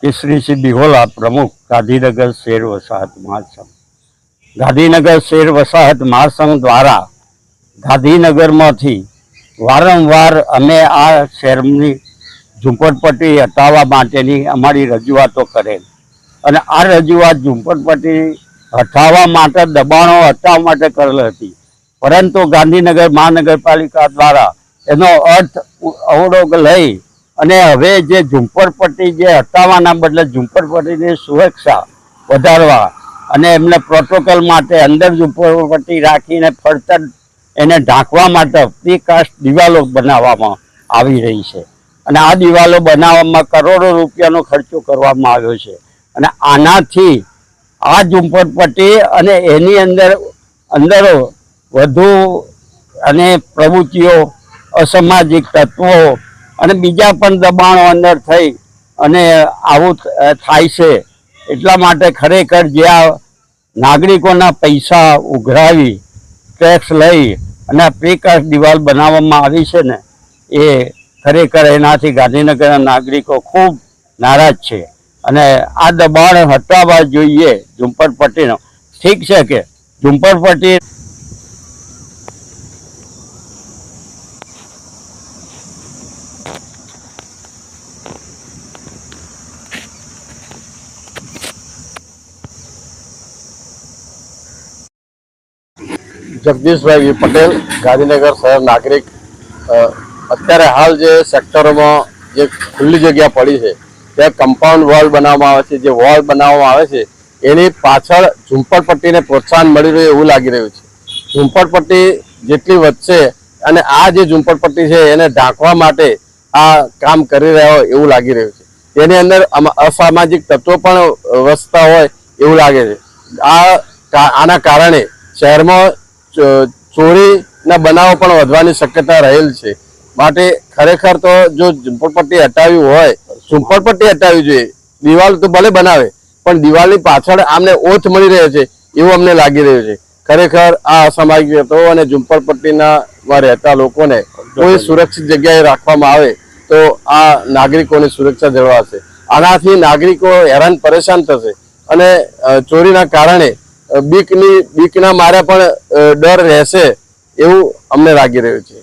केसरी सिंह बिहोला प्रमुख गांधीनगर शहर वसाहत महासंघ। गांधीनगर शहर वसाहत महासंघ द्वारा गांधीनगर में वारंवार अमे आ शहर की झूंपड़पट्टी हटावा माटेनी अमारी रजूआतो करेल अने आ रजूआत झूंपड़पट्टी हटावा माटे दबाणों हटावा माटे करेल हती, परंतु गांधीनगर महानगरपालिका द्वारा एनो अर्थ अवड़ो लई अने हवे जे झूंपड़पट्टी जे हटावाना बदले झूंपड़पट्टीनी सुरक्षा वधारवा अने एमने प्रोटोकॉल माटे अंदर झूंपड़पट्टी राखीने फरतर एने ढांकवा माटे प्रीकास्ट दिवालो बनाववामां आवी रही छे अने आ दिवालो बनाववामां करोड़ों रूपियानो खर्चो करवामां आव्यो छे अने आनाथी आ झूंपड़पट्टी अने एनी अंदर વધુ અને પ્રવૃત્તિઓ અસામાજિક તત્વો અને બીજા પણ દબાણો અંદર થઈ અને આવું થાય છે। એટલા માટે ખરેખર જે આ નાગરિકોના પૈસા ઉઘરાવી ટેક્સ લઈ અને પ્રીકાસ્ટ દિવાલ બનાવવામાં આવી છે ને એ ખરેખર એનાથી ગાંધીનગરના નાગરિકો ખૂબ નારાજ છે અને આ દબાણ હટાવવા જોઈએ ઝુંપડપટ્ટીનો। ઠીક છે કે ઝુંપડપટ્ટી जगदीश भाई पटेल गांधीनगर शहर नागरिक। अत्यारे हाल जे सेक्टरों में जे खुली जगह पड़ी है त्या कम्पाउंड वॉल बनाववामां आवे छे, जे वॉल बनाववामां आवे छे एनी पाछळ झूंपड़पट्टी ने प्रोत्साहन मळी रह्युं एवुं लागी रह्युं छे। झूंपड़पट्टी जेटली वधशे अने आ जे झूंपड़पट्टी छे एने ढांकवा माटे आ काम करी रह्या होय एवुं लागी रह्युं छे। तेनी अंदर असामाजिक तत्वो पण वसता होय एवुं लागे छे। आना कारणे शहेरमां चोरी ना बनाव पण वधवानी शक्यता रहेल छे। माटे खरेखर तो जो झूंपड़पट्टी हटावी होय झूंपड़पट्टी हटावी जोईए। दीवाल तो भले बनावे पण दीवालनी पाछळ आमने ओथ मळी रह्यो छे एवुं अमने लागी रह्युं छे। खरेखर आ असामाजिक तत्वो अने झूंपड़पट्टीना रहेता लोकोने कोई सुरक्षित जग्याए राखवामां आवे तो आ नागरिकोनी सुरक्षा जळवाशे। आनाथी नागरिको हैरान परेशान थशे अने चोरीना कारणे बीकना मारे पण डर रहेशे एवुं अमने लागी रह्युं छे।